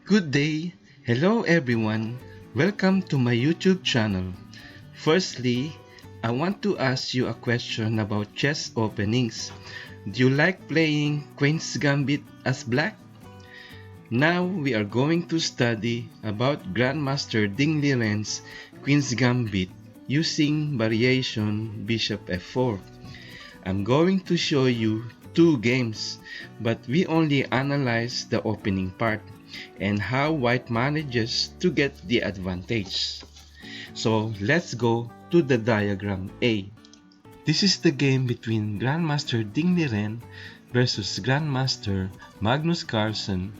Good day. Hello everyone. Welcome to my YouTube channel. Firstly, I want to ask you a question about chess openings. Do you like playing Queen's Gambit as black? Now we are going to study about Grandmaster Ding Liren's Queen's Gambit using variation Bishop F4. I'm going to show you two games, but we only analyze the opening part and how white manages to get the advantage. So let's go to the diagram A. This is the game between Grandmaster Ding Liren versus Grandmaster Magnus Carlsen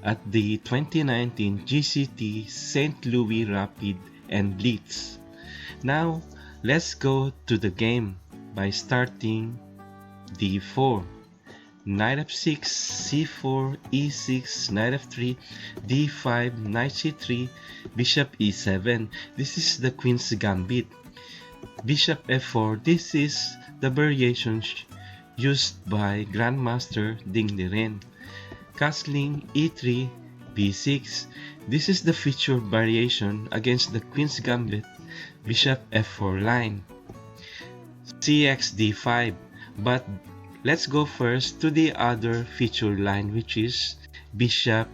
at the 2019 GCT St. Louis Rapid and Blitz. Now, let's go to the game by starting d4, knight f6, c4, e6, knight f3, d5, knight c3, bishop e7. This is the Queen's Gambit. Bishop f4, this is the variation used by Grandmaster Ding Liren. Castling e3, b6. This is the featured variation against the Queen's Gambit Bishop f4 line. Cx d5. But let's go first to the other featured line, which is Bishop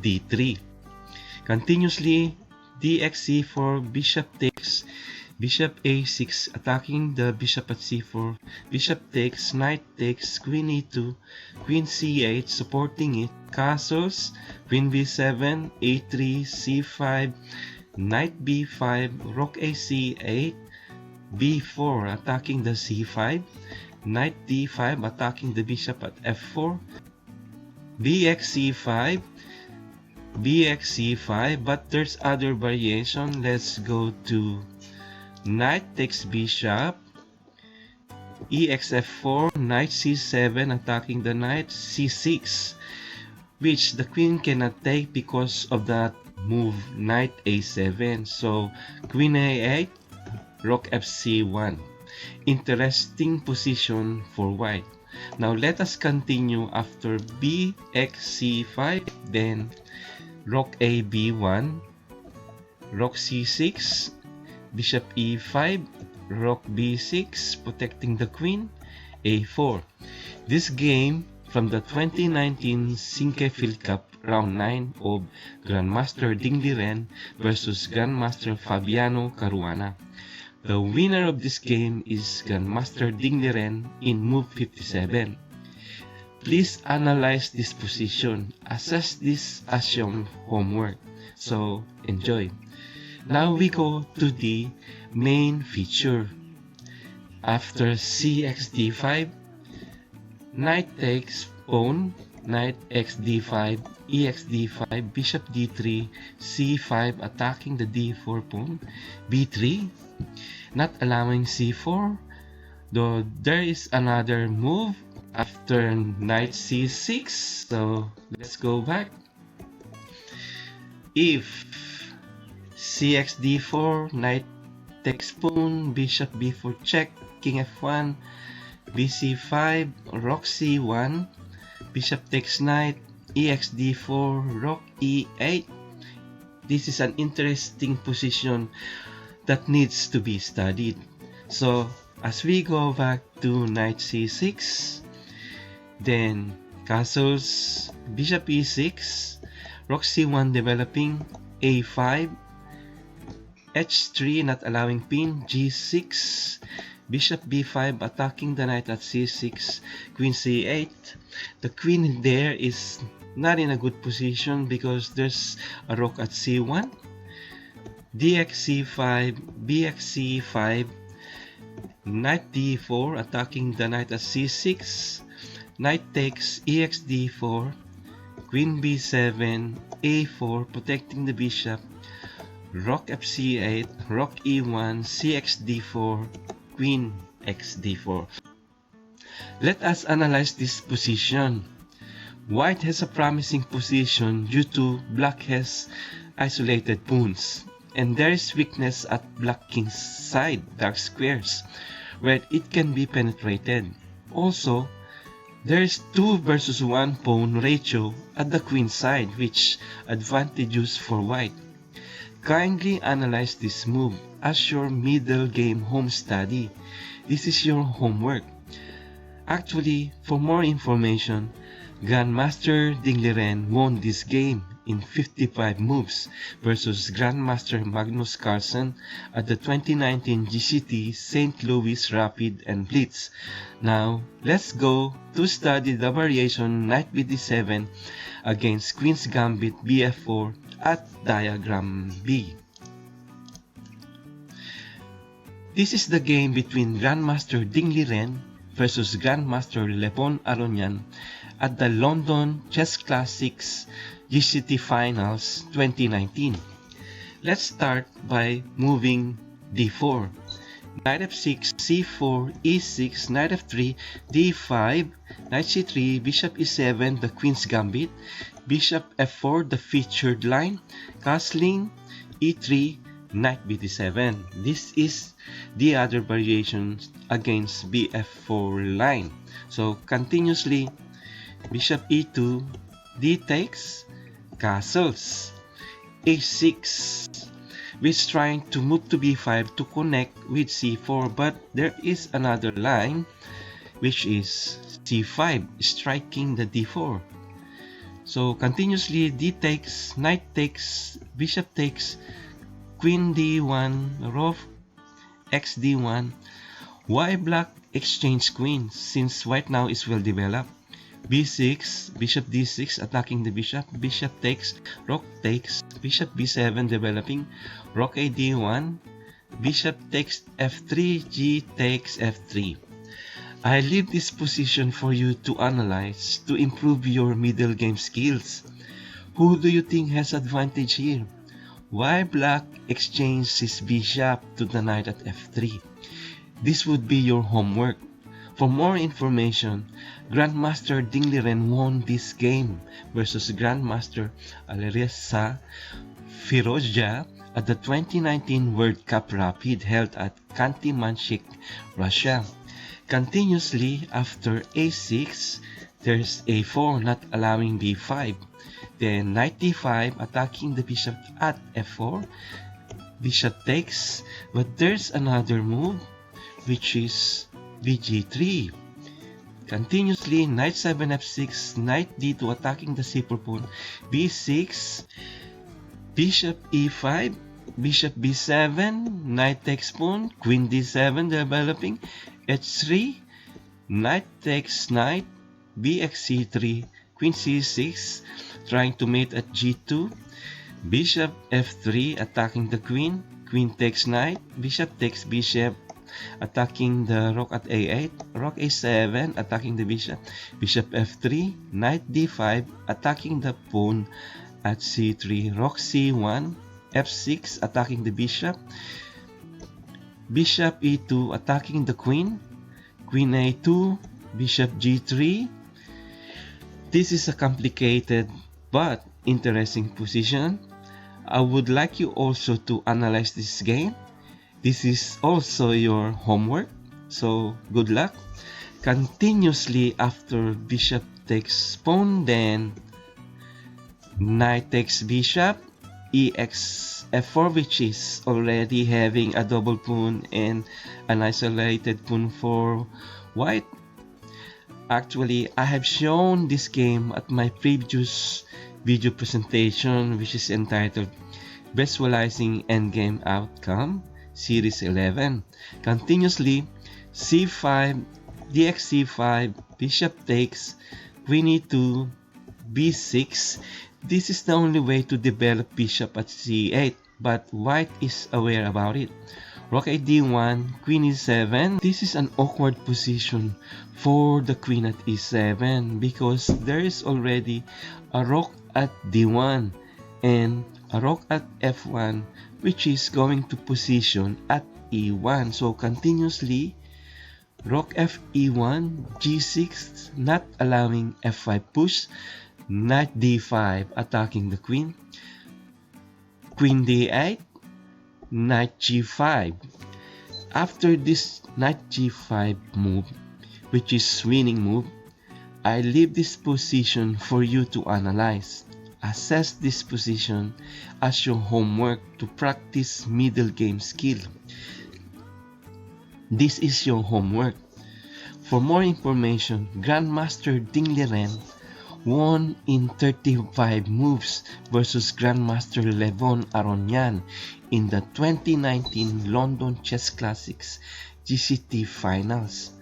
d3. Continuously, dx c4, bishop takes, bishop a6, attacking the bishop at c4, bishop takes, knight takes, queen e2, queen c8, supporting it, castles, queen b7, a3, c5, knight b5, rook a c8, b4, attacking the c5, knight d5, attacking the bishop at f4, bx c5, bx c5, but there's other variation. Let's go to knight takes bishop, ex f4, knight c7, attacking the knight, c6, which the queen cannot take because of that move knight a7. So queen a8, rook fc1. Interesting position for white. Now let us continue after bx c5, then rook a b1, rook c6, bishop e5, rook b6, protecting the queen, a4. This game from the 2019 Sinquefield Cup Round 9 of Grandmaster Ding Liren versus Grandmaster Fabiano Caruana. The winner of this game is Grandmaster Ding Liren in move 57. Please analyze this position. Assess this as your homework. So, enjoy. Now we go to the main feature. After cx d5, knight takes pawn, knight x d5, ex d5, bishop d3, c5, attacking the d4 pawn, b3, not allowing c4, though there is another move after knight c6. So let's go back. If cx d4, knight takes pawn, bishop b4 check, king f1, bc5, rook c1, bishop takes knight, ex d4, rook e8. This is an interesting position that needs to be studied. So as we go back to knight c6, then castles, bishop e6, rook c1 developing, a5, h3 not allowing pin, g6, bishop b5 attacking the knight at c6, queen c8. The queen there is not in a good position because there's a rook at c1, dx c5, bx c5, knight d4 attacking the knight at c6, knight takes, ex d4, queen b7, a4 protecting the bishop, rook fc8, rook e1, cx d4, queen x d4. Let us analyze this position. White has a promising position due to black has isolated pawns, and there is weakness at black king's side, dark squares, where it can be penetrated. Also, There's 2 versus 1 pawn ratio at the queen side, which advantageous for white. Kindly analyze this move as your middle game home study. This is your homework. Actually, for more information, Grandmaster Ding Liren won this game in 55 moves versus Grandmaster Magnus Carlsen at the 2019 GCT St. Louis Rapid and Blitz. Now, let's go to study the variation Knight BD7 against Queen's Gambit Bf4 at diagram B. This is the game between Grandmaster Ding Liren versus Grandmaster Lepon Aronian at the London Chess Classics GCT Finals 2019. Let's start by moving d4. Knight f6, c4, e6, knight f3, d5, knight c3, bishop e7, the Queen's Gambit, bishop f4, the featured line, castling, e3, knight bd7. This is the other variation against bf4 line. So continuously, bishop e2, d takes, castles, a6, which trying to move to b5 to connect with c4, but there is another line which is c5 striking the d4. So continuously d takes, knight takes, bishop takes, queen d1, rook x d1, y black exchange queen since white now is well developed. b6, bishop d6 attacking the bishop, bishop takes, rook takes, bishop b7 developing, rook a d1, bishop takes f3, g takes f3. I leave this position for you to analyze to improve your middle game skills. Who do you think has advantage here? Why black exchanges his bishop to the knight at f3? This would be your homework. For more information, Grandmaster Ding Liren won this game versus Grandmaster Alireza Firozja at the 2019 World Cup Rapid held at Khanty-Manshik, Russia. Continuously after a6, there's a4 not allowing b5. Then knight d5 attacking the bishop at f4. Bishop takes, but there's another move which is bg3. Continuously knight 7 f6, knight d2 attacking the c4 pawn, b6, bishop e5, bishop b7, knight takes pawn, queen d7 developing, h3, knight takes knight, bxc3, queen c6 trying to mate at g2, bishop f3 attacking the queen, queen takes knight, bishop takes bishop attacking the rook at a8, rook a7 attacking the bishop, bishop f3, knight d5 attacking the pawn at c3, rook c1, f6 attacking the bishop, bishop e2 attacking the queen, queen a2, bishop g3. This is a complicated but interesting position. I would like you also to analyze this game. This is also your homework, so good luck. Continuously after bishop takes pawn, then knight takes bishop, ex f4, which is already having a double pawn and an isolated pawn for white. Actually, I have shown this game at my previous video presentation, which is entitled Visualizing Endgame Outcome Series 11. Continuously, c5, dx c5, bishop takes, queen e2, b6. This is the only way to develop bishop at c8, but white is aware about it. Rook a d1, queen e7. This is an awkward position for the queen at e7 because there is already a rook at d1 and a rook at f1, which is going to position at e1. So continuously, rook f e1, g6 not allowing f5 push, knight d5 attacking the queen, queen d8, knight g5. After this knight g5 move, which is winning move, I leave this position for you to analyze. Assess this position as your homework to practice middle game skill. This is your homework. For more information, Grandmaster Ding Liren won in 35 moves versus Grandmaster Levon Aronyan in the 2019 London Chess Classics GCT Finals.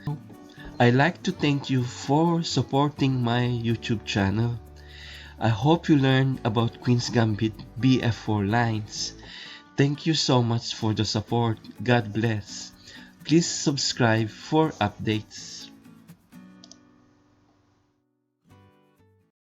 I'd like to thank you for supporting my YouTube channel. I hope you learned about Queen's Gambit Bf4 lines. Thank you so much for the support. God bless. Please subscribe for updates.